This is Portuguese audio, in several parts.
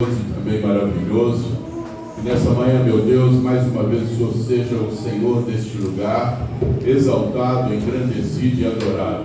Também maravilhoso. E nessa manhã, meu Deus, mais uma vez o Senhor seja o Senhor deste lugar, exaltado, engrandecido e adorado.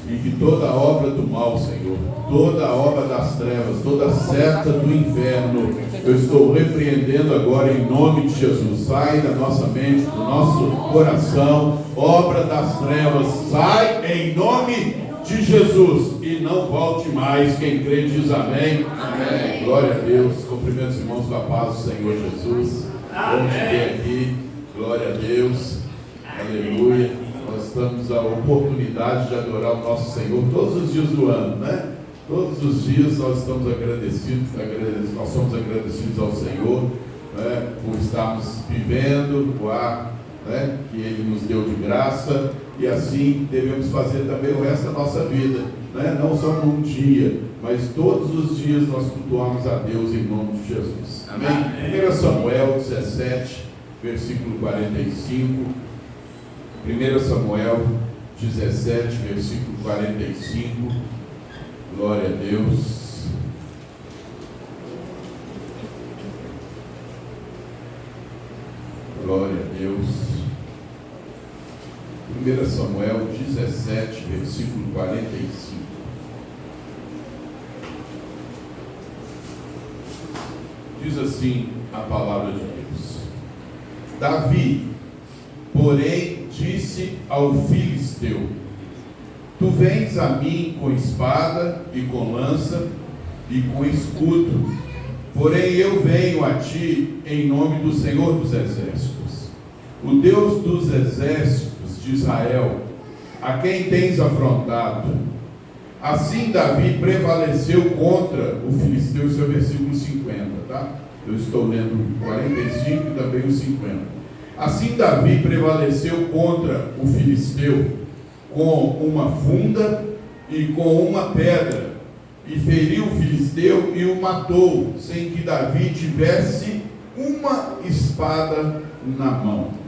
E que toda obra do mal, Senhor, toda obra das trevas, toda seta do inferno, eu estou repreendendo agora em nome de Jesus. Sai da nossa mente, do nosso coração, obra das trevas, sai em nome de Jesus, e não volte mais. Quem crê diz amém. Amém. Glória a Deus. Cumprimento os irmãos com a paz do Senhor Jesus. Bom te ter aqui. Glória a Deus. Aleluia. Nós estamos a oportunidade de adorar o nosso Senhor todos os dias do ano, né? Todos os dias nós estamos agradecidos, nós somos agradecidos ao Senhor, né, por estarmos vivendo o ar, né, que Ele nos deu de graça. E assim devemos fazer também o resto da nossa vida, né? Não só por um dia, mas todos os dias nós cultuamos a Deus em nome de Jesus. Amém? 1 Samuel 17, versículo 45. 1 Samuel 17, versículo 45. Glória a Deus. Glória a Deus. 1 Samuel 17, versículo 45. Diz assim a palavra de Deus: Davi, porém, disse ao filisteu: Tu vens a mim com espada e com lança e com escudo, porém eu venho a ti em nome do Senhor dos Exércitos, o Deus dos Exércitos de Israel, a quem tens afrontado. Assim Davi prevaleceu contra o filisteu. Isso é o versículo 50, tá? Eu estou lendo o 45 e também o 50. Assim Davi prevaleceu contra o filisteu com uma funda e com uma pedra, e feriu o filisteu e o matou, sem que Davi tivesse uma espada na mão.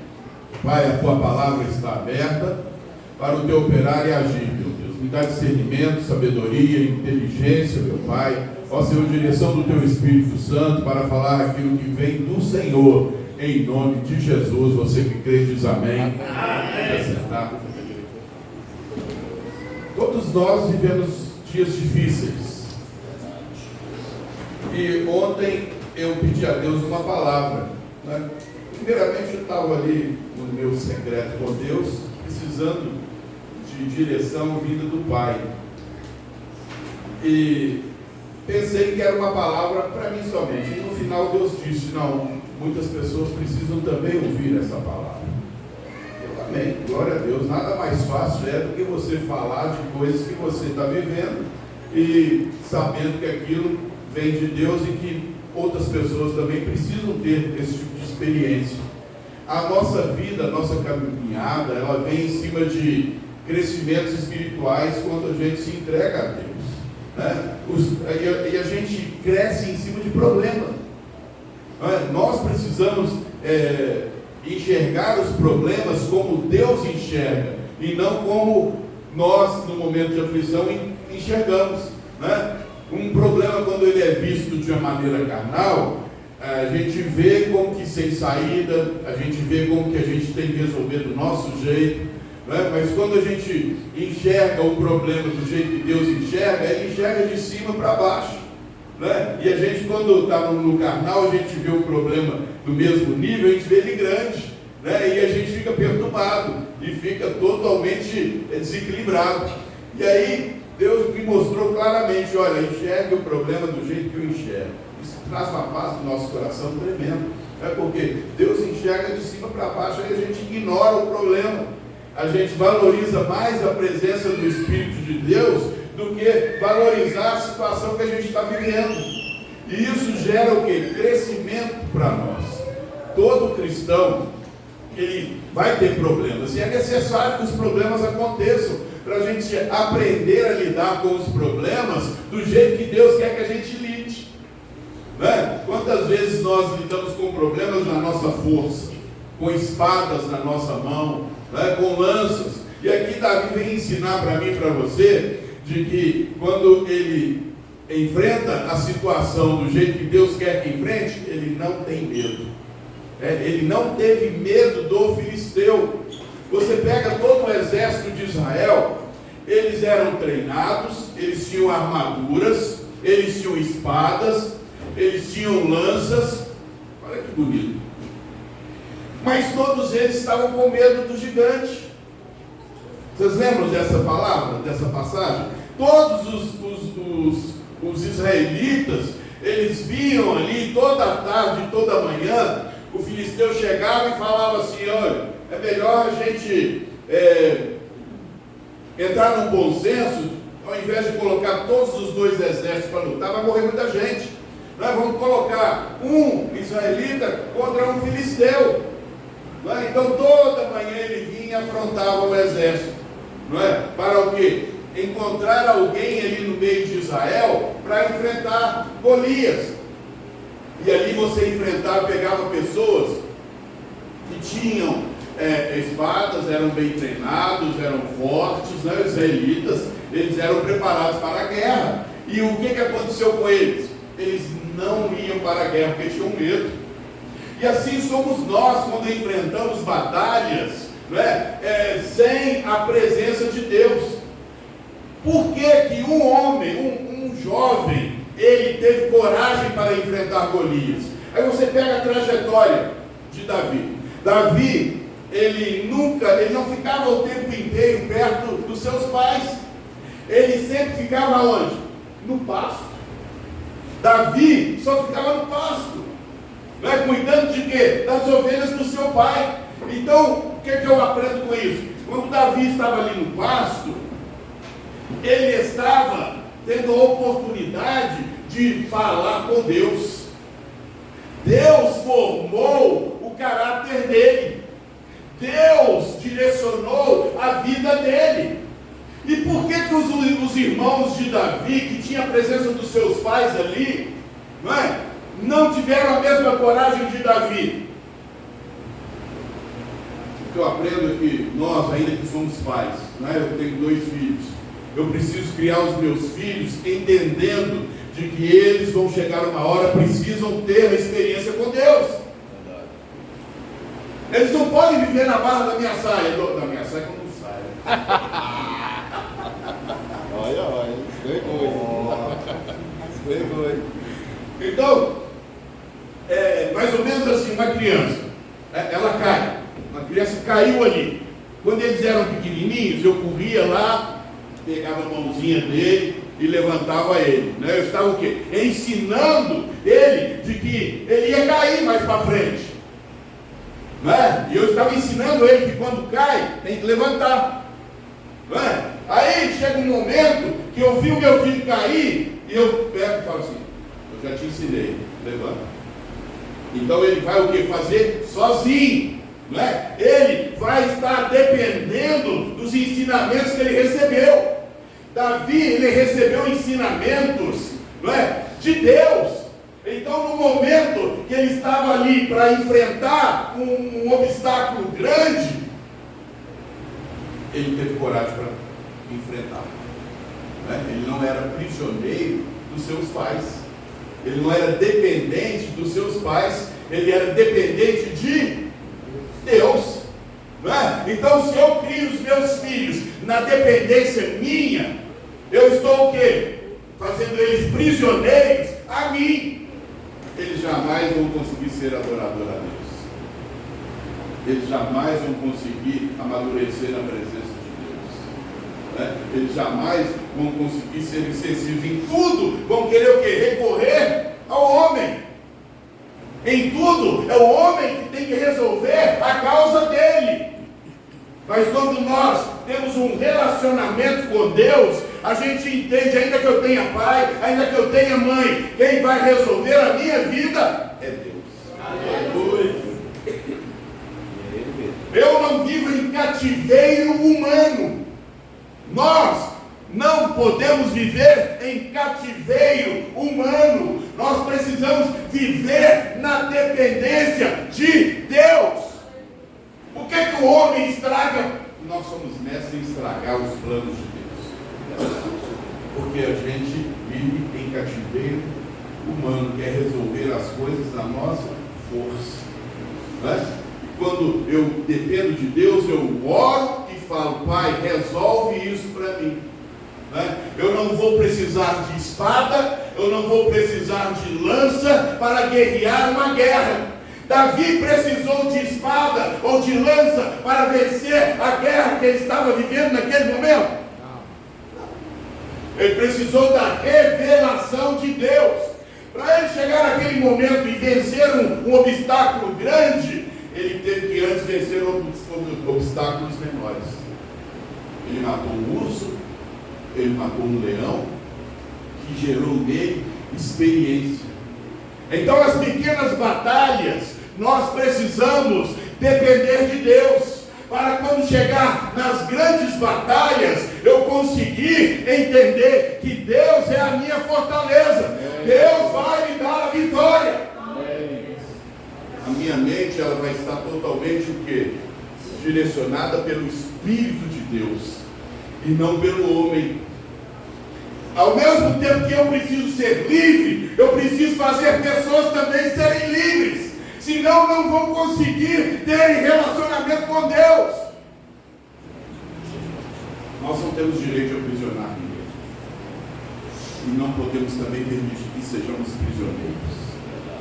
Pai, a tua palavra está aberta para o teu operar e agir, meu Deus. Me dá discernimento, sabedoria, inteligência, meu Pai. Ó Senhor, direção do teu Espírito Santo para falar aquilo que vem do Senhor, em nome de Jesus. Você que crê diz amém. Amém. Todos nós vivemos dias difíceis. E ontem eu pedi a Deus uma palavra, né? Primeiramente eu estava ali no meu secreto com Deus, precisando de direção vinda do Pai. E pensei que era uma palavra para mim somente. E no final Deus disse: não, muitas pessoas precisam também ouvir essa palavra. Eu amém, glória a Deus. Nada mais fácil é do que você falar de coisas que você está vivendo e sabendo que aquilo vem de Deus e que outras pessoas também precisam ter esse tipo de experiência. A nossa vida, a nossa caminhada, ela vem em cima de crescimentos espirituais quando a gente se entrega a Deus, né? E a gente cresce em cima de problemas. Nós precisamos enxergar os problemas como Deus enxerga, e não como nós, no momento de aflição, enxergamos, né? Um problema, quando ele é visto de uma maneira carnal, a gente vê como que sem saída, a gente vê como que a gente tem que resolver do nosso jeito, né? Mas quando a gente enxerga o problema do jeito que Deus enxerga, ele enxerga de cima para baixo, né? E a gente, quando está no carnal, a gente vê o problema do mesmo nível, a gente vê ele grande, né? E a gente fica perturbado e fica totalmente desequilibrado. E aí Deus me mostrou claramente: olha, enxergue o problema do jeito que eu enxergo. Isso traz uma paz no nosso coração tremendo, porque Deus enxerga de cima para baixo, aí a gente ignora o problema, a gente valoriza mais a presença do Espírito de Deus do que valorizar a situação que a gente está vivendo. E isso gera o quê? Crescimento para nós. Todo cristão, ele vai ter problemas, e é necessário que os problemas aconteçam para a gente aprender a lidar com os problemas do jeito que Deus quer que a gente lide, né? Quantas vezes nós lidamos com problemas na nossa força, com espadas na nossa mão, né? Com lanças. E aqui Davi vem ensinar para mim e para você de que quando ele enfrenta a situação do jeito que Deus quer que enfrente, ele não tem medo. Ele não teve medo do filisteu. Você pega todo o exército de Israel, eles eram treinados, eles tinham armaduras, eles tinham espadas, eles tinham lanças. Olha que bonito. Mas todos eles estavam com medo do gigante. Vocês lembram dessa palavra, dessa passagem? Todos os israelitas, eles viam ali toda a tarde, toda a manhã, o filisteu chegava e falava assim: olha, é melhor a gente entrar num bom senso, ao invés de colocar todos os dois exércitos para lutar, vai morrer muita gente. Nós vamos colocar um israelita contra um filisteu. Não é? Então toda manhã ele vinha e afrontava o exército. Não é? Para o quê? Encontrar alguém ali no meio de Israel para enfrentar Golias. E ali você enfrentava, pegava pessoas que tinham espadas, eram bem treinados, eram fortes, né? Os israelitas, eles eram preparados para a guerra. E o que aconteceu com eles? Eles não iam para a guerra porque tinham medo. E assim somos nós quando enfrentamos batalhas, não é? Sem a presença de Deus. Por que que um homem, um jovem, ele teve coragem para enfrentar Golias? Aí você pega a trajetória de Davi. Davi, ele não ficava o tempo inteiro perto dos seus pais. Ele sempre ficava onde? No pasto. Davi só ficava no pasto, né? Cuidando de quê? Das ovelhas do seu pai. Então, o que eu aprendo com isso? Quando Davi estava ali no pasto, ele estava tendo a oportunidade de falar com Deus. Deus formou o caráter dele. Deus direcionou a vida dele. E por que os irmãos de Davi, que tinham a presença dos seus pais ali, não tiveram a mesma coragem de Davi? O que eu aprendo é que nós, ainda que somos pais, eu tenho 2 filhos, eu preciso criar os meus filhos entendendo de que eles vão chegar uma hora, precisam ter a experiência com Deus. Eles não podem viver na barra da minha saia. Da minha saia como saia. Olha, escorregou. Então, mais ou menos assim, uma criança, ela cai. Uma criança caiu ali. Quando eles eram pequenininhos, eu corria lá, pegava a mãozinha dele e levantava ele. Eu estava o quê? Ensinando ele de que ele ia cair mais para frente. E eu estava ensinando ele que quando cai, tem que levantar. Aí chega um momento que eu vi o meu filho cair, e eu pego e falo assim: eu já te ensinei, levanta. Então ele vai o que? Fazer sozinho. Ele vai estar dependendo dos ensinamentos que ele recebeu. Davi, ele recebeu ensinamentos de Deus. Então, no momento que ele estava ali para enfrentar um obstáculo grande, ele teve coragem para enfrentar. Ele não era prisioneiro dos seus pais. Ele não era dependente dos seus pais. Ele era dependente de Deus. Então, se eu crio os meus filhos na dependência minha, eu estou o quê? Fazendo eles prisioneiros a mim. Eles jamais vão conseguir ser adoradores a Deus. Eles jamais vão conseguir amadurecer na presença de Deus. Eles jamais vão conseguir ser sensíveis em tudo. Vão querer o quê? Recorrer ao homem. Em tudo, é o homem que tem que resolver a causa dele. Mas quando nós temos um relacionamento com Deus, a gente entende, ainda que eu tenha pai, ainda que eu tenha mãe, quem vai resolver a minha vida é Deus. Aleluia. Eu não vivo em cativeiro humano. Nós não podemos viver em cativeiro humano. Nós precisamos viver na dependência de Deus. O que o homem estraga? Nós somos mestres em estragar os planos de Deus. Porque a gente vive em cativeiro humano, quer resolver as coisas na nossa força, né? E quando eu dependo de Deus, eu oro e falo: Pai, resolve isso para mim, né? Eu não vou precisar de espada, eu não vou precisar de lança para guerrear uma guerra. Davi precisou de espada ou de lança para vencer a guerra que ele estava vivendo naquele momento. Ele precisou da revelação de Deus. Para ele chegar naquele momento e vencer um obstáculo grande, ele teve que antes vencer obstáculos menores. Ele matou um urso, ele matou um leão, que gerou nele experiência. Então, as pequenas batalhas, nós precisamos depender de Deus, para quando chegar nas grandes batalhas, eu conseguir entender que Deus é a minha fortaleza. Deus vai me dar a vitória. A minha mente, ela vai estar totalmente o quê? Direcionada pelo Espírito de Deus, e não pelo homem. Ao mesmo tempo que eu preciso ser livre, eu preciso fazer pessoas também serem livres. Senão não vão conseguir ter relacionamento com Deus. Nós não temos direito de aprisionar ninguém. E não podemos também permitir que sejamos prisioneiros.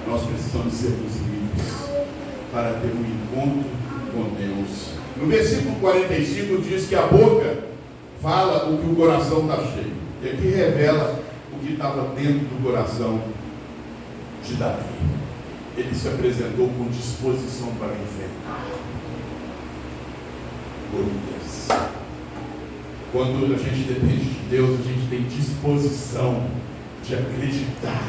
Nós precisamos sermos livres para ter um encontro com Deus. No versículo 45 diz que a boca fala o que o coração está cheio. E aqui revela o que estava dentro do coração de Davi. Ele se apresentou com disposição para enfrentar. Glórias. Quando a gente depende de Deus, a gente tem disposição de acreditar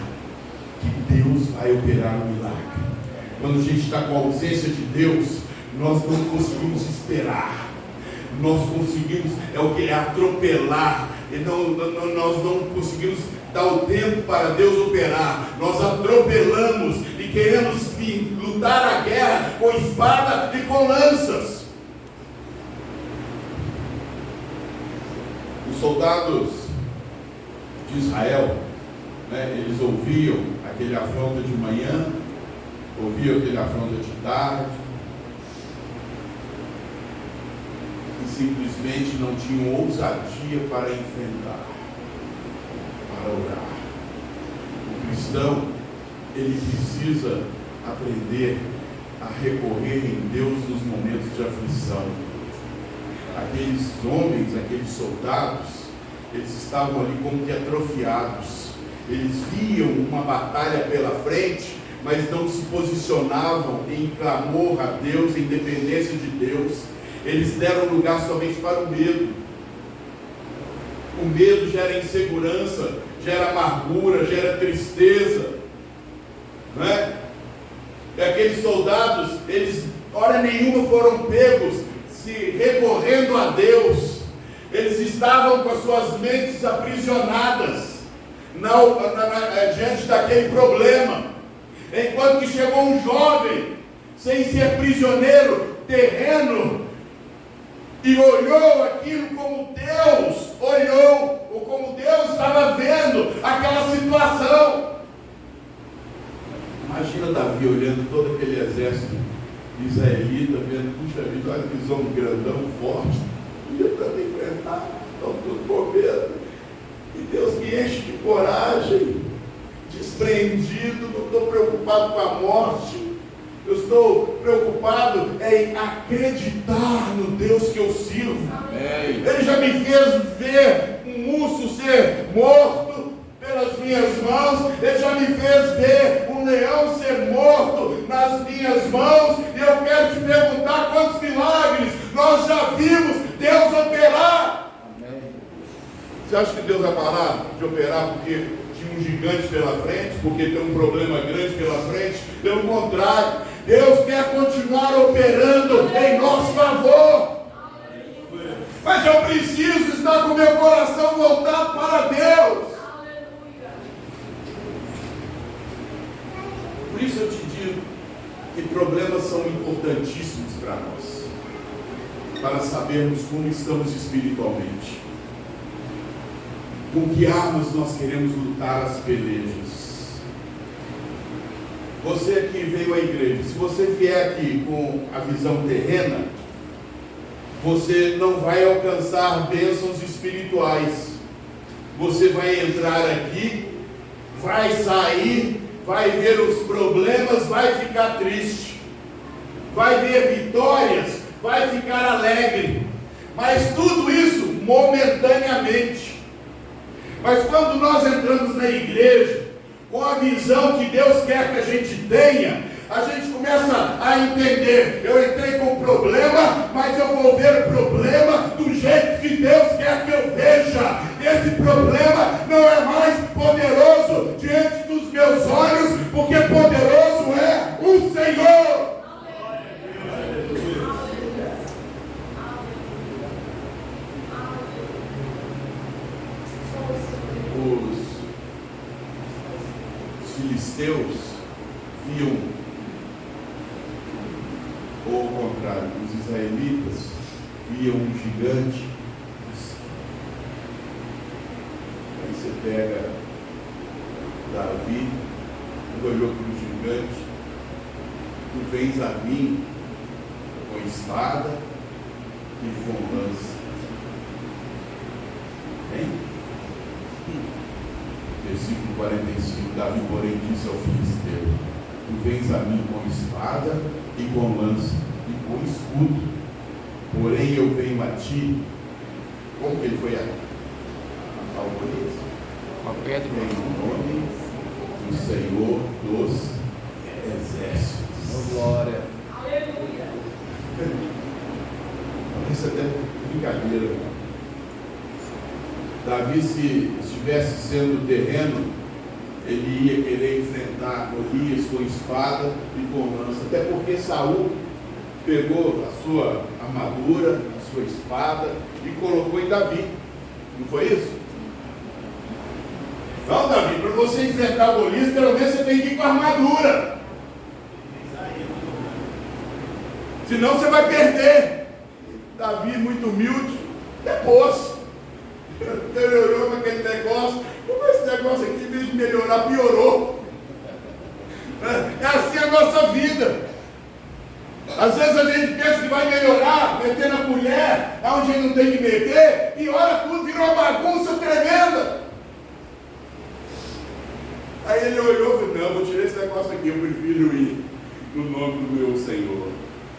que Deus vai operar um milagre. Quando a gente está com a ausência de Deus, nós não conseguimos esperar. Nós conseguimos, atropelar. E nós não conseguimos dar o tempo para Deus operar. Nós atropelamos e queremos lutar a guerra com espada e com lanças. Os soldados de Israel, né, eles ouviam aquele afronta de manhã, ouviam aquele afronta de tarde, e simplesmente não tinham ousadia para enfrentar, para orar. O cristão, ele precisa aprender a recorrer em Deus nos momentos de aflição. Aqueles homens, aqueles soldados, eles estavam ali como que atrofiados. Eles viam uma batalha pela frente, mas não se posicionavam em clamor a Deus, em dependência de Deus. Eles deram lugar somente para o medo. O medo gera insegurança, gera amargura, gera tristeza, não é? E aqueles soldados, eles, hora nenhuma, foram pegos se recorrendo a Deus. Eles estavam com as suas mentes aprisionadas diante daquele problema. Enquanto que chegou um jovem, sem ser prisioneiro, terreno, e olhou aquilo como Deus olhou, ou como Deus estava vendo aquela situação. Imagina Davi olhando todo aquele exército israelita, vendo, puxa vida, olha que homem grandão, forte, e eu também enfrentar, estão tudo com medo. E Deus me enche de coragem, desprendido, não estou preocupado com a morte. Eu estou preocupado em acreditar no Deus que eu sirvo. Amém. Ele já me fez ver um urso ser morto pelas minhas mãos. Ele já me fez ver um leão ser morto nas minhas mãos. E eu quero te perguntar quantos milagres nós já vimos Deus operar. Amém. Você acha que Deus vai parar de operar porque tinha um gigante pela frente, porque tem um problema grande pela frente? Pelo contrário, Deus quer continuar operando em nosso favor. Mas eu preciso estar com meu coração voltado para Deus. Por isso eu te digo que problemas são importantíssimos para nós, para sabermos como estamos espiritualmente. Com que armas nós queremos lutar as pelejas? Você que veio à igreja, se você vier aqui com a visão terrena, você não vai alcançar bênçãos espirituais. Você vai entrar aqui, vai sair, vai ver os problemas, vai ficar triste, vai ver vitórias, vai ficar alegre, mas tudo isso momentaneamente. Mas quando nós entramos na igreja, com a visão que Deus quer que a gente tenha, a gente começa a entender: eu entrei com problema, mas eu vou ver o problema do jeito que Deus quer que eu veja. Esse problema não é mais poderoso diante dos meus olhos, porque poderoso é o Senhor. Os filisteus viam, ou ao contrário, os israelitas viam um gigante. Aí você pega Davi, olhou para o gigante: tu vens a mim com espada e com lança. Hein? Versículo 45, Davi, porém, disse ao filisteu: tu vens a mim com espada e com lança e com escudo, porém eu venho a ti. Como que ele foi a Golias? Com a pedra. Em nome do Senhor dos Exércitos. Oh, glória. Aleluia. Isso até brincadeira. Davi, se estivesse sendo terreno, ele ia querer enfrentar Golias com espada e com lança, até porque Saul pegou a sua armadura, a sua espada e colocou em Davi. Não foi isso? Não, Davi, para você enfrentar Golias, pelo menos você tem que ir com a armadura, senão você vai perder. Davi, muito humilde, depois ele olhou para aquele negócio: como esse negócio aqui, em vez de melhorar, piorou. É assim a nossa vida. Às vezes a gente pensa que vai melhorar, meter na colher onde não tem que meter, piora tudo, vira uma bagunça tremenda. Aí ele olhou e falou: não, vou tirar esse negócio aqui, eu prefiro ir no nome do meu Senhor,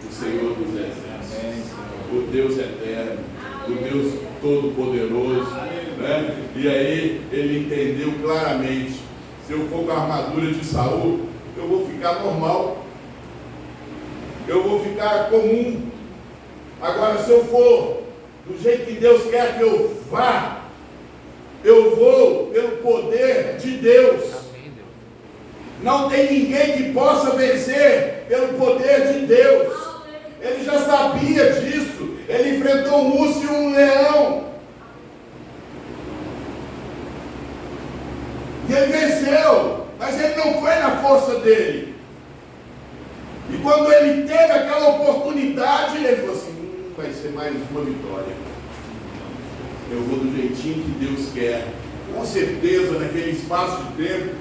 o Senhor dos Exércitos, o Deus eterno, o Deus todo-poderoso, né? E aí ele entendeu claramente: se eu for com a armadura de Saul, eu vou ficar normal, eu vou ficar comum. Agora, se eu for do jeito que Deus quer que eu vá, eu vou pelo poder de Deus. Não tem ninguém que possa vencer pelo poder de Deus. Ele já sabia disso. Ele enfrentou um urso e um leão, e ele venceu, mas ele não foi na força dele. E quando ele teve aquela oportunidade, ele falou assim: vai ser mais uma vitória. Eu vou do jeitinho que Deus quer. Com certeza, naquele espaço de tempo,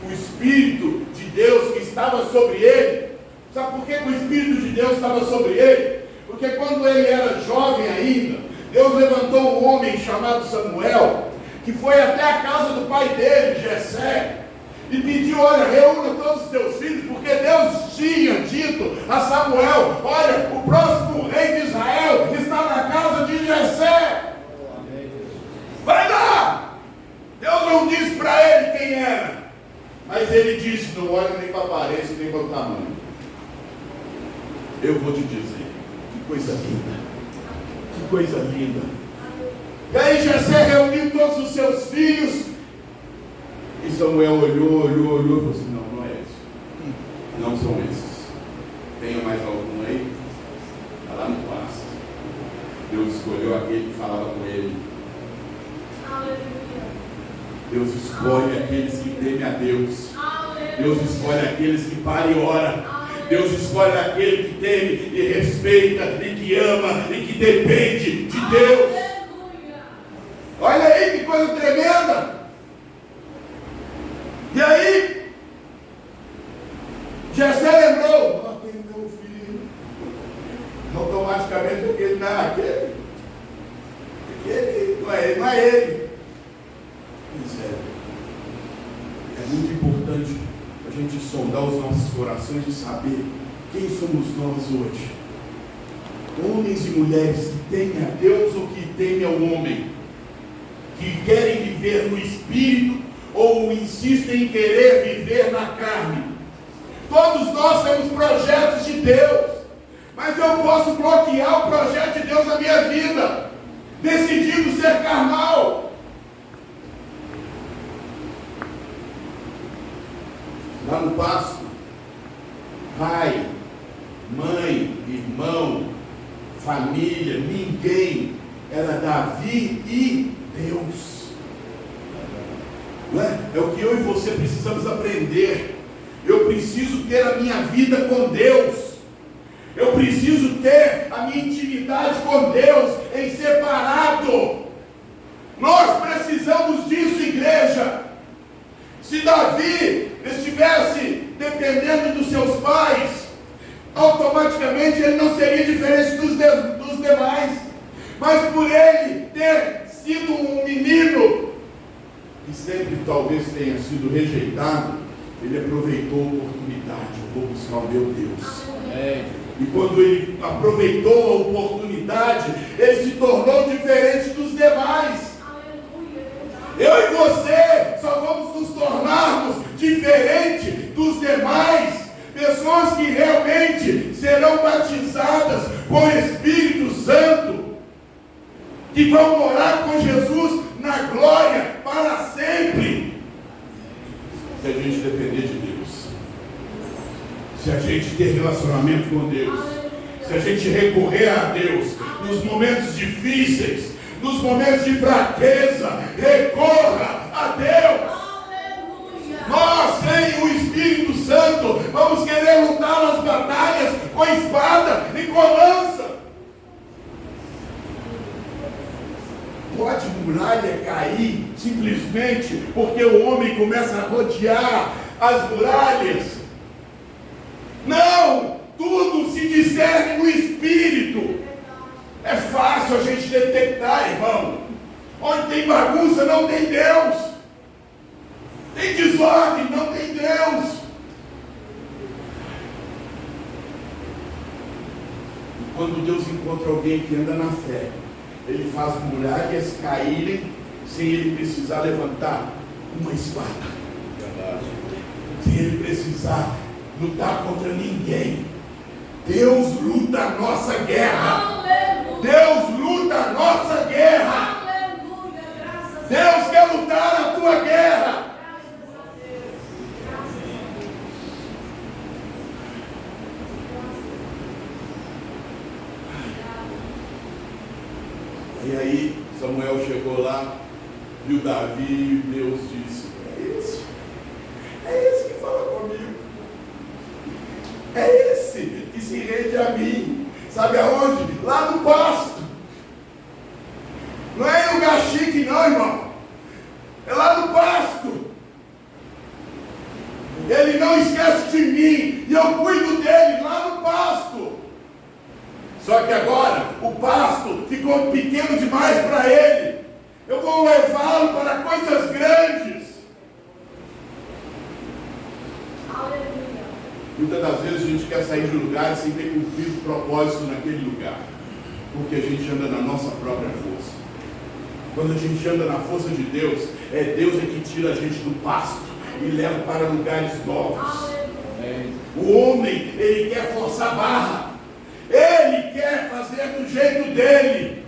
o Espírito de Deus que estava sobre ele. Sabe por que o Espírito de Deus estava sobre ele? Porque quando ele era jovem ainda, Deus levantou um homem chamado Samuel, que foi até a casa do pai dele, Jessé, e pediu: olha, reúna todos os teus filhos, porque Deus tinha dito a Samuel: olha, o próximo rei de Israel está na casa de Jessé. Vai lá! Deus não disse para ele quem era, mas ele disse: não olha nem para a aparência, nem para o tamanho. Eu vou te dizer, que coisa linda, que coisa linda. E aí Jessé reuniu todos os seus filhos, e Samuel olhou e falou assim: não é esse, não são esses. Tenha mais algum aí? Está lá no pasto. Deus escolheu aquele que falava com ele. Deus escolhe aqueles que temem a Deus. Deus escolhe aqueles que param e oram. Deus escolhe aquele que teme e respeita e que ama e que depende de Deus. Olha aí que coisa tremenda! E aí, Jessé lembrou, tem meu filho. Automaticamente aquele não é aquele. Aquele não é ele. É muito importante a gente sondar os nossos corações e saber quem somos nós hoje. Homens e mulheres que temem a Deus ou que temem ao homem, que querem viver no Espírito ou insistem em querer viver na carne. Todos nós temos projetos de Deus, mas eu posso bloquear o projeto de Deus na minha vida, decidindo ser carnal. Lá no pasto, pai, mãe, irmão, família, ninguém, era Davi e Deus. Não é? É o que eu e você precisamos aprender. Eu preciso ter a minha vida com Deus. Eu preciso ter a minha intimidade com Deus em separado. Nós precisamos disso, igreja. Se Davi estivesse dependendo dos seus pais, automaticamente ele não seria diferente dos demais. Mas por ele ter sido um menino que sempre talvez tenha sido rejeitado, ele aproveitou a oportunidade. Eu vou buscar o meu Deus. E quando ele aproveitou a oportunidade, ele se tornou diferente dos demais. Eu e você só vamos nos tornarmos diferente dos demais, pessoas que realmente serão batizadas com o Espírito Santo, que vão morar com Jesus na glória para sempre. Se a gente depender de Deus, se a gente ter relacionamento com Deus, se a gente recorrer a Deus nos momentos difíceis, nos momentos de fraqueza, recorra a Deus. Nós, sem o Espírito Santo, vamos querer lutar as batalhas com a espada e com a lança. Pode muralha cair simplesmente porque o homem começa a rodear as muralhas? Não! Tudo se discerne no Espírito. É fácil a gente detectar, irmão. Onde tem bagunça não tem Deus. Tem desordem, não tem Deus. E quando Deus encontra alguém que anda na fé, Ele faz muralhas caírem sem ele precisar levantar uma espada. Sem ele precisar lutar contra ninguém. Deus luta a nossa guerra. Deus luta a nossa guerra. Deus quer lutar a tua guerra. E aí Samuel chegou lá, viu Davi e Deus disse: é esse que fala comigo, é esse que se rende a mim. Sabe aonde? Lá no pasto. Não é em lugar chique não, irmão, é lá no pasto. Ele não esquece de mim e eu cuido dele lá no pasto. Só que agora o pasto ficou pequeno demais para ele. Eu vou levá-lo para coisas grandes. Aleluia. Muitas das vezes a gente quer sair de lugares sem ter cumprido o propósito naquele lugar, porque a gente anda na nossa própria força. Quando a gente anda na força de Deus, é Deus que tira a gente do pasto e leva para lugares novos. O homem, ele quer forçar a barra. Ele quer fazer do jeito dele.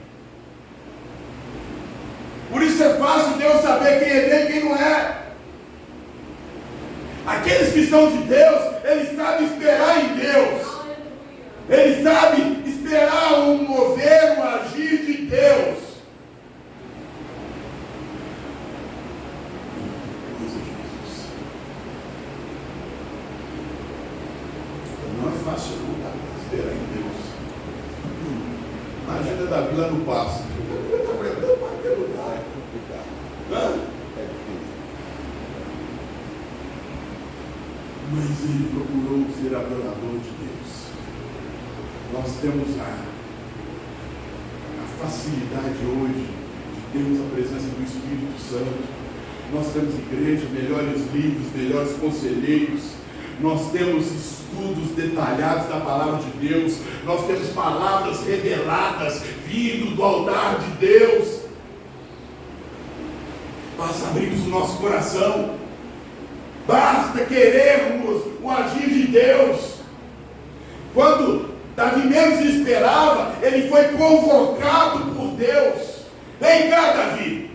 Por isso é fácil Deus saber quem é dele e quem não é. Aqueles que estão de Deus, eles sabem esperar em Deus. Eles sabem esperar o mover, o agir de Deus. Não é fácil esperar em Deus. Imagina Davi lá no pasto. É difícil. Mas ele procurou ser adorador de Deus. Nós temos a facilidade hoje de termos a presença do Espírito Santo. Nós temos igreja, melhores livros, melhores conselheiros. Nós temos estudos detalhados da palavra de Deus. Nós temos palavras reveladas vindo do altar de Deus. Basta abrirmos o nosso coração. Basta querermos o agir de Deus. Quando Davi menos esperava, ele foi convocado por Deus. Vem cá, Davi,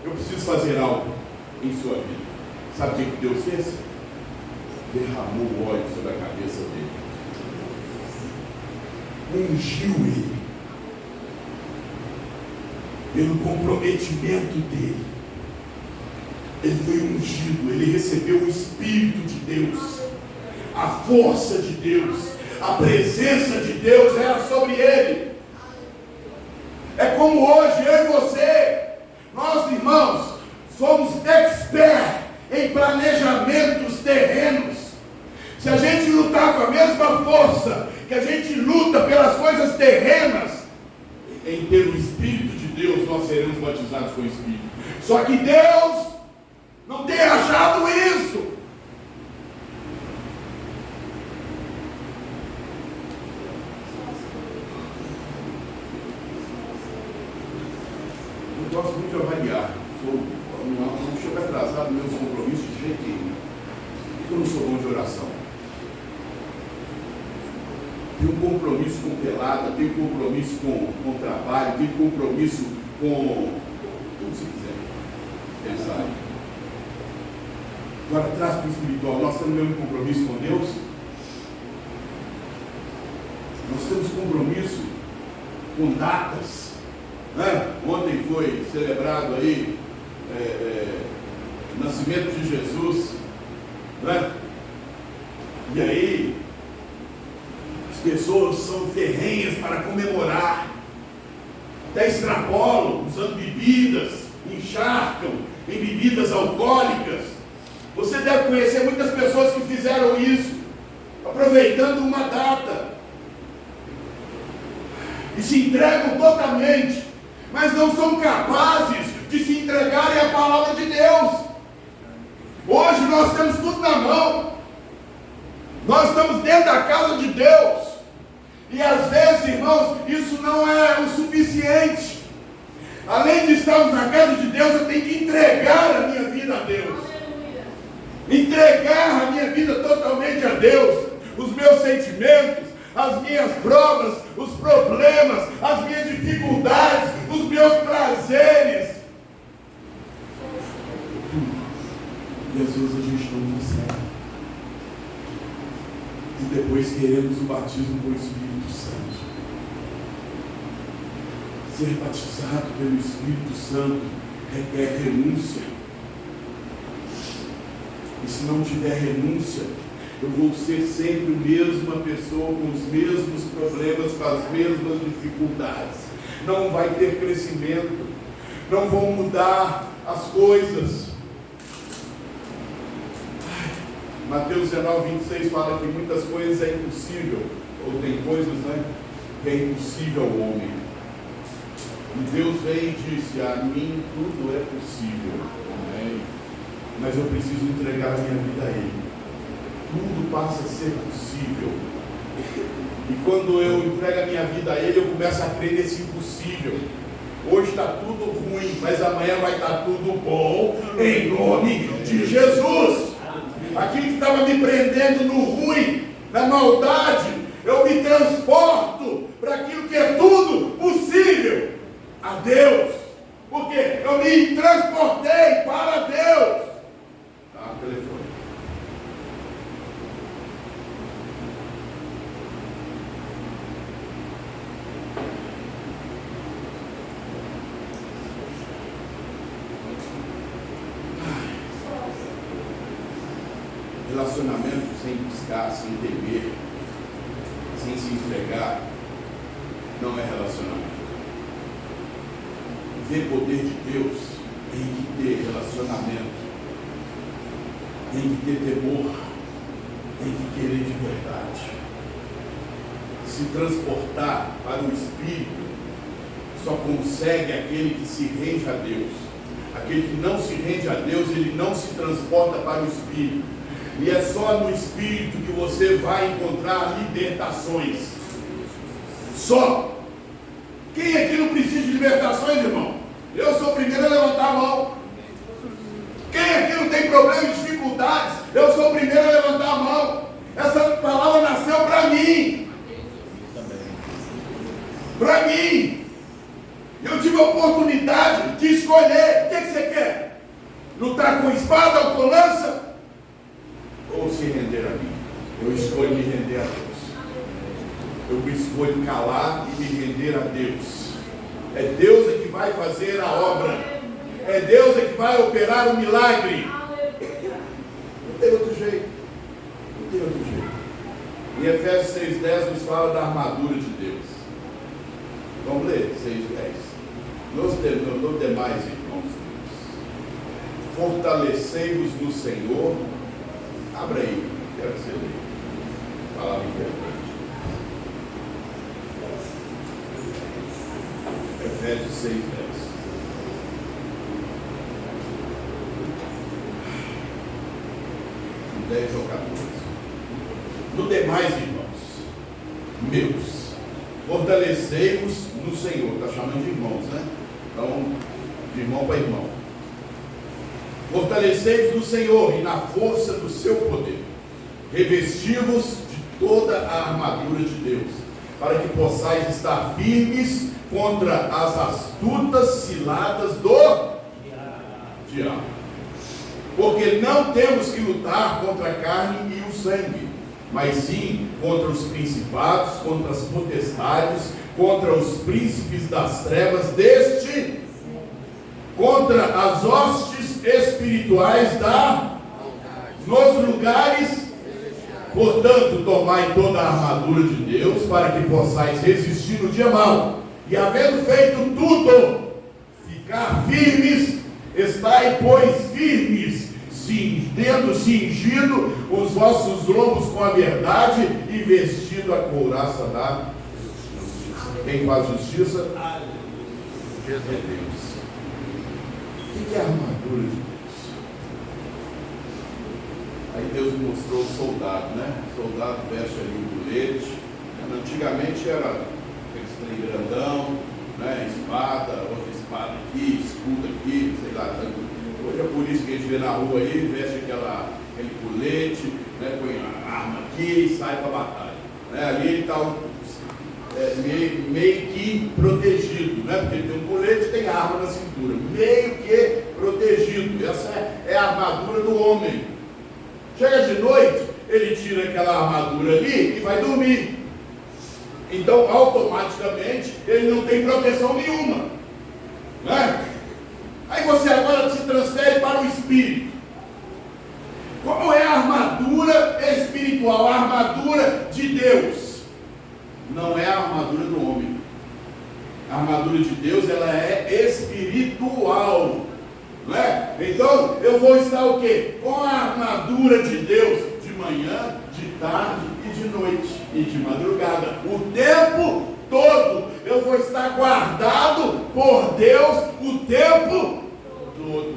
eu preciso fazer algo em sua vida. Sabe o que Deus fez? Derramou óleo sobre a cabeça dele, ungiu ele, pelo comprometimento dele. Ele foi ungido, ele recebeu o Espírito de Deus, a força de Deus, a presença de Deus era sobre ele. É como hoje, eu e você, nós, irmãos, somos experts em planejamentos terrenos. Se a gente lutar com a mesma força que a gente luta pelas coisas terrenas, em ter o Espírito de Deus, nós seremos batizados com o Espírito. Só que Deus não tem achado isso. Eu gosto muito de avaliar. Não chego atrasado nos meus compromissos de jeito nenhum. Porque eu não sou bom de oração. Tenho um compromisso com pelada, tenho um compromisso com trabalho, tenho um compromisso com tudo se quiser pensar. Agora traz para o espiritual. Nós temos o mesmo compromisso com Deus. Nós temos compromisso com datas. Ontem foi celebrado aí o nascimento de Jesus, e aí as pessoas são ferrenhas para comemorar, até extrapolam, usando bebidas, encharcam em bebidas alcoólicas. Você deve conhecer muitas pessoas que fizeram isso, aproveitando uma data, e se entregam totalmente, mas não são capazes de se entregarem à palavra de Deus. Hoje nós temos tudo na mão, nós estamos dentro da casa de Deus, e às vezes, irmãos, isso não é o suficiente. Além de estarmos na casa de Deus, eu tenho que entregar a minha vida a Deus, entregar a minha vida totalmente a Deus, os meus sentimentos, as minhas provas, os problemas, as minhas dificuldades, os meus prazeres. E às vezes a gente não consegue. E depois queremos o batismo com o Espírito Santo. Ser batizado pelo Espírito Santo requer renúncia. E se não tiver renúncia, eu vou ser sempre a mesma pessoa, com os mesmos problemas, com as mesmas dificuldades. Não vai ter crescimento, não vão mudar as coisas. Mateus 19, 26 fala que muitas coisas é impossível, ou tem coisas, que é impossível ao homem. E Deus veio e disse: a mim tudo é possível, amém? Mas eu preciso entregar a minha vida a Ele. Tudo passa a ser possível. E quando eu entrego a minha vida a Ele, eu começo a crer nesse impossível. Hoje está tudo ruim, mas amanhã vai estar tudo bom, em nome de Jesus. Aquilo que estava me prendendo no ruim, na maldade, eu me transporto para aquilo que é tudo possível, a Deus. Porque eu me transportei para Deus. Telefone. Relacionamento sem buscar, sem temer, sem se entregar, não é relacionamento. Ver poder de Deus Tem que ter relacionamento, tem que ter temor, tem que querer de verdade. Se transportar para o Espírito só consegue aquele que se rende a Deus. Aquele que não se rende a Deus, ele não se transporta para o Espírito. E é só no Espírito que você vai encontrar libertações. Só. Quem aqui não precisa de libertações, irmão? Eu sou o primeiro a levantar a mão. Quem aqui não tem problema e dificuldades? Eu sou o primeiro a levantar a mão. Essa palavra nasceu para mim. Para mim. Eu tive a oportunidade de escolher. O que você quer? Lutar com espada ou com lança? Ou se render a mim? Eu escolho me render a Deus. Eu escolho calar e me render a Deus. É Deus é que vai fazer a obra. É Deus é que vai operar o milagre. Não tem outro jeito. Não tem outro jeito. Em Efésios 6,10 nos fala da armadura de Deus. Vamos ler 6,10. Nos demais irmãos, fortalecei-vos no Senhor. Abra aí, quero que você leia. Palavra importante. Efésios 6,10. Do 10 ao 14. No demais, irmãos, meus, fortalecei-vos no Senhor. Está chamando de irmãos, né? Então, de irmão para irmão. Fortalecei-vos no Senhor e na força do seu poder. Revesti-vos de toda a armadura de Deus, para que possais estar firmes contra as astutas ciladas do diabo. Porque não temos que lutar contra a carne e o sangue, mas sim contra os principados, contra as potestades, contra os príncipes das trevas deste, contra as hostes espirituais nos lugares. Portanto, tomai toda a armadura de Deus, para que possais resistir no dia mau, e havendo feito tudo, ficar firmes. Estai, pois, firmes, tendo cingido os vossos lombos com a verdade e vestido a couraça da justiça. Quem faz justiça? Jesus é Deus. O que é a armadura de Deus? Aí Deus me mostrou o soldado, né? O soldado veste ali um colete. Antigamente era aquele trem grandão, né? Espada, outra espada aqui, escudo aqui, sei lá. Hoje é por isso que a gente vê na rua aí, veste aquele colete, né? Põe a arma aqui e sai para a batalha. Né? Ali ele está meio que protegido, né? Porque ele tem um colete e tem arma na cintura. Meio que protegido. Essa é a armadura do homem. Chega de noite, ele tira aquela armadura ali e vai dormir. Então, automaticamente, ele não tem proteção nenhuma. Né? Aí você agora se transfere para o Espírito. Qual é a armadura espiritual? A armadura de Deus. Não é a armadura do homem. A armadura de Deus, ela é espiritual. Não é? Então, eu vou estar o quê? Com a armadura de Deus, de manhã, de tarde e de noite e de madrugada. O tempo todo eu vou estar guardado por Deus o tempo todo.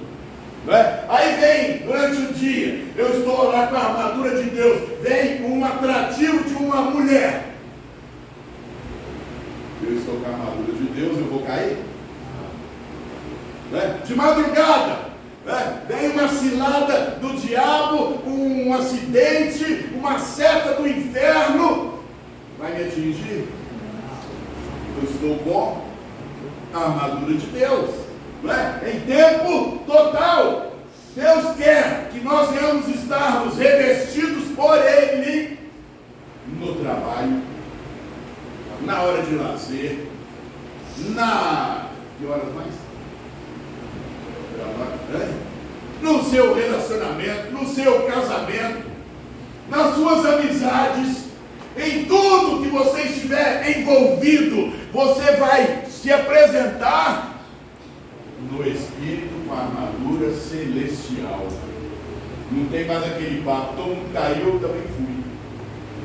Não é? Aí vem, durante o dia, eu estou lá com a armadura de Deus, vem um atrativo de uma mulher. Eu estou com a armadura de Deus, eu vou cair? Né? De madrugada, né? Vem uma cilada do diabo, um acidente, uma seta do inferno, vai me atingir? Eu estou com a armadura de Deus, né? Em tempo total. Deus quer que nós venhamos estarmos revestidos por Ele no trabalho, na hora de lazer, que horas mais? No seu relacionamento, no seu casamento, nas suas amizades, em tudo que você estiver envolvido, você vai se apresentar no Espírito com a celestial. Não tem mais aquele papo, todo mundo caiu, eu também fui.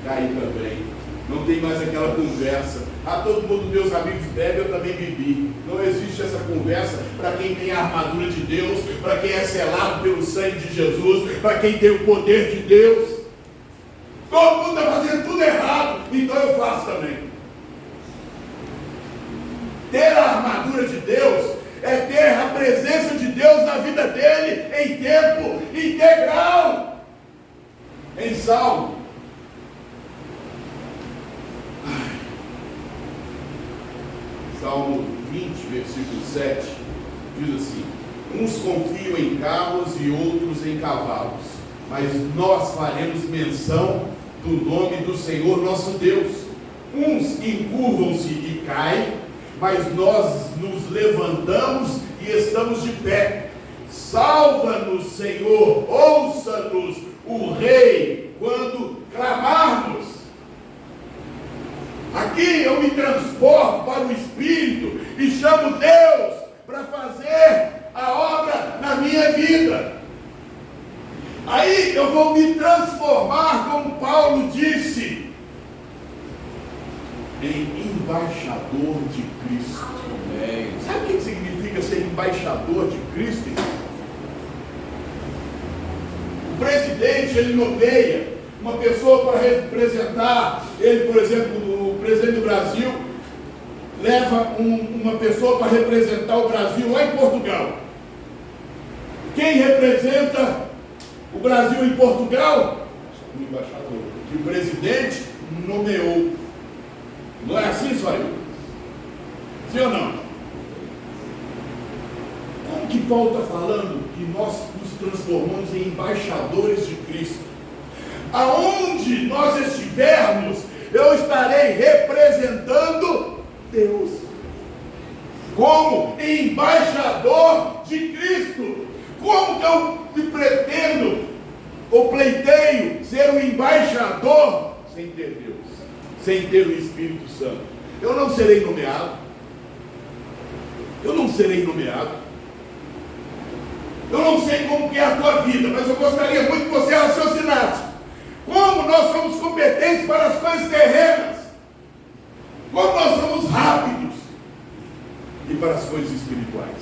Caí também. Não tem mais aquela conversa. Todo mundo, meus amigos, bebe, eu também bebi. Não existe essa conversa para quem tem a armadura de Deus, para quem é selado pelo sangue de Jesus, para quem tem o poder de Deus. Todo mundo está fazendo tudo errado, então eu faço também. Ter a armadura de Deus é ter a presença de Deus na vida dele em tempo integral. Em Salmo. Salmo 20, versículo 7, diz assim: uns confiam em carros e outros em cavalos, mas nós faremos menção do nome do Senhor nosso Deus. Uns encurvam-se e caem, mas nós nos levantamos e estamos de pé. Salva-nos, Senhor, ouça-nos, o Rei, quando clamarmos. Aqui eu me transporto para o Espírito e chamo Deus para fazer a obra na minha vida. Aí eu vou me transformar, como Paulo disse, em embaixador de Cristo. Amém. Sabe o que significa ser embaixador de Cristo? O presidente, ele nomeia uma pessoa para representar ele. Por exemplo, o presidente do Brasil leva uma pessoa para representar o Brasil lá em Portugal. Quem representa o Brasil em Portugal? O embaixador. Que o presidente nomeou. Não é assim, Sóio? Sim ou não? Como que Paulo está falando que nós nos transformamos em embaixadores de Cristo? Aonde nós estivermos, eu estarei representando Deus como embaixador de Cristo. Como que eu me pretendo ou pleiteio ser um embaixador sem ter Deus, sem ter o Espírito Santo? Eu não serei nomeado. Eu não serei nomeado. Eu não sei como que é a tua vida, mas eu gostaria muito que você raciocinasse. Como nós somos competentes para as coisas terrenas, como nós somos rápidos e para as coisas espirituais.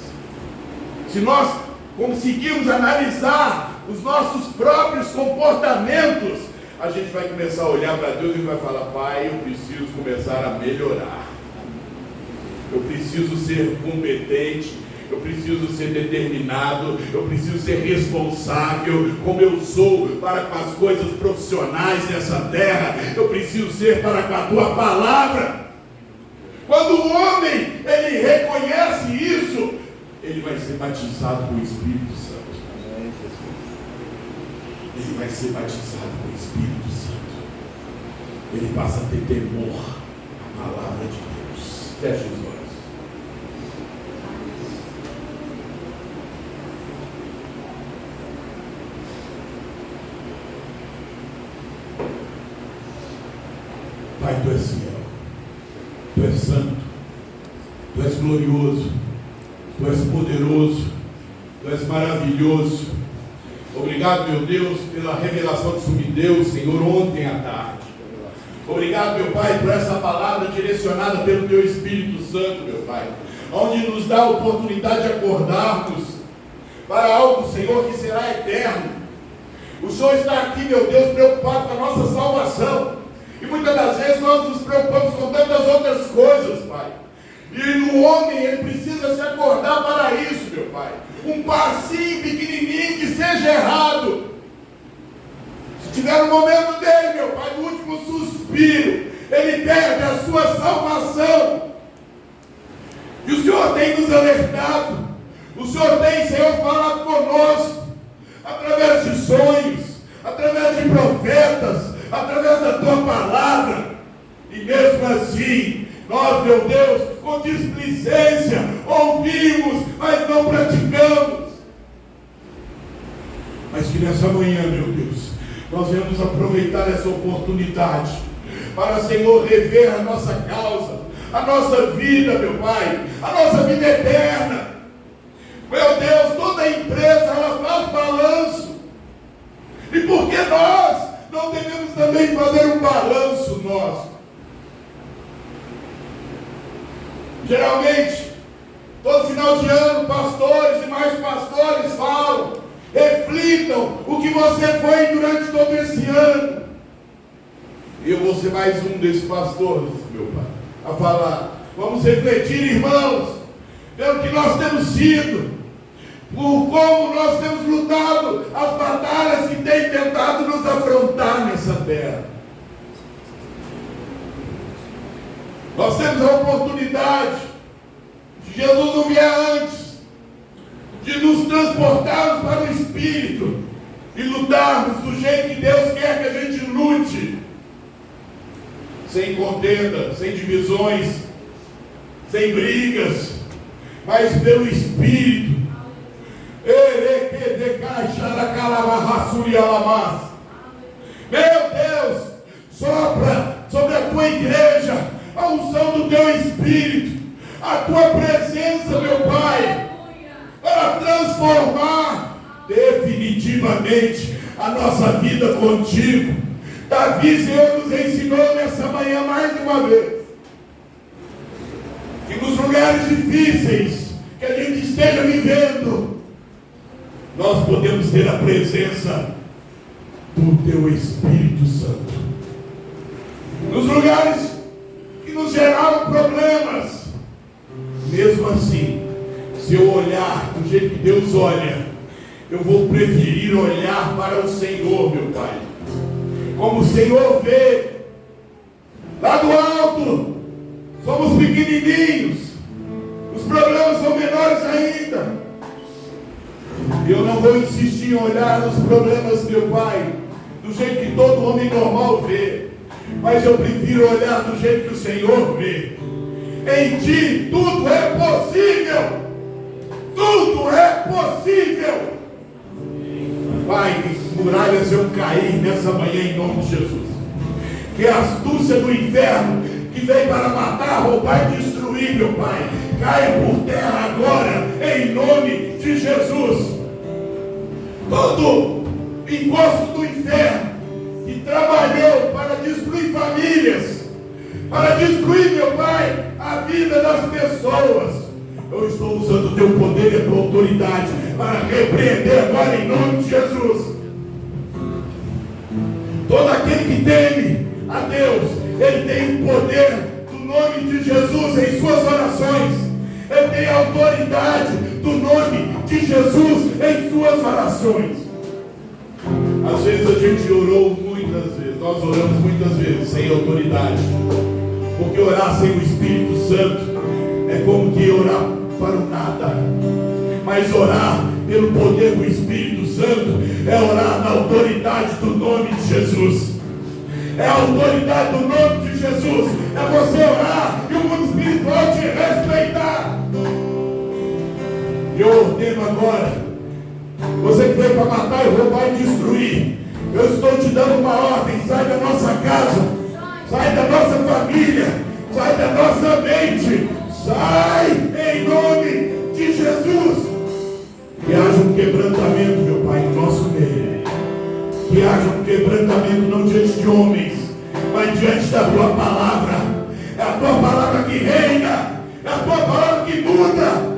Se nós conseguirmos analisar os nossos próprios comportamentos, a gente vai começar a olhar para Deus e vai falar: Pai, eu preciso começar a melhorar. Eu preciso ser competente. Eu preciso ser determinado, eu preciso ser responsável, como eu sou para com as coisas profissionais dessa terra, eu preciso ser para com a tua palavra. Quando o homem, ele reconhece isso, ele vai ser batizado com o Espírito Santo. Ele vai ser batizado com o Espírito Santo. Ele passa a ter temor à palavra de Deus. Feche os olhos. Pai, Tu és fiel, Tu és santo, Tu és glorioso, Tu és poderoso, Tu és maravilhoso. Obrigado, meu Deus, pela revelação que Tu me deu, Senhor, ontem à tarde. Obrigado, meu Pai, por essa palavra direcionada pelo Teu Espírito Santo, meu Pai, onde nos dá a oportunidade de acordarmos para algo, Senhor, que será eterno. O Senhor está aqui, meu Deus, preocupado com a nossa salvação. E muitas das vezes nós nos preocupamos com tantas outras coisas, Pai. E o homem, ele precisa se acordar para isso, meu Pai. Um passinho pequenininho que seja errado. Se tiver no momento dele, meu Pai, no último suspiro, ele perde a sua salvação. E o Senhor tem nos alertado. O Senhor tem, Senhor, falado conosco. Através de sonhos, através de profetas, através da Tua palavra. E mesmo assim, nós, meu Deus, com displicência, ouvimos, mas não praticamos. Mas que nessa manhã, meu Deus, nós vamos aproveitar essa oportunidade para, Senhor, rever a nossa causa, a nossa vida, meu Pai, a nossa vida eterna. Meu Deus, toda empresa ela faz balanço. E por que nós não devemos também fazer um balanço nosso? Geralmente, todo final de ano, pastores e mais pastores falam, reflitam o que você foi durante todo esse ano. E eu vou ser mais um desses pastores, meu pai, a falar. Vamos refletir, irmãos, pelo que nós temos sido, por como nós temos lutado as batalhas que têm tentado nos afrontar nessa terra. Nós temos a oportunidade, se Jesus não vier antes, de nos transportarmos para o Espírito e lutarmos do jeito que Deus quer que a gente lute, sem contenda, sem divisões, sem brigas, mas pelo Espírito. Meu Deus, sopra sobre a tua igreja a unção do teu Espírito, a tua presença, meu Pai, para transformar definitivamente a nossa vida contigo. Davi, Senhor, nos ensinou nessa manhã mais uma vez que nos lugares difíceis que a gente esteja vivendo, nós podemos ter a presença do teu Espírito Santo. Nos lugares que nos geraram problemas, mesmo assim, se eu olhar do jeito que Deus olha, eu vou preferir olhar para o Senhor, meu Pai. Como o Senhor vê, lá do alto, somos pequenininhos, os problemas são menores ainda. Eu não vou insistir em olhar nos problemas, meu Pai, do jeito que todo homem normal vê, mas eu prefiro olhar do jeito que o Senhor vê. Em Ti tudo é possível, tudo é possível. Pai, que muralhas eu cair nessa manhã em nome de Jesus. Que a astúcia do inferno que veio para matar, roubar e destruir, meu Pai, caia por terra agora em nome de Jesus. Todo encosto do inferno que trabalhou para destruir famílias, para destruir, meu Pai, a vida das pessoas, eu estou usando o teu poder e a tua autoridade para repreender agora em nome de Jesus. Todo aquele que teme a Deus, ele tem o poder do nome de Jesus em suas orações. Ele tem a autoridade do nome de Jesus em suas orações. Às vezes a gente orou muitas vezes, nós oramos muitas vezes sem autoridade, porque orar sem o Espírito Santo é como que orar para o nada. Mas orar pelo poder do Espírito Santo é orar na autoridade do nome de Jesus. É a autoridade do nome de Jesus. É você orar e o mundo espiritual te respeitar. E eu ordeno agora, você que veio para matar e roubar e destruir, eu estou te dando uma ordem: sai da nossa casa, sai da nossa família, sai da nossa mente, sai em nome de Jesus. Que haja um quebrantamento, meu Pai, no nosso meio. Que haja um quebrantamento não diante de homens, mas diante da tua palavra. É a tua palavra que reina, é a tua palavra que muda.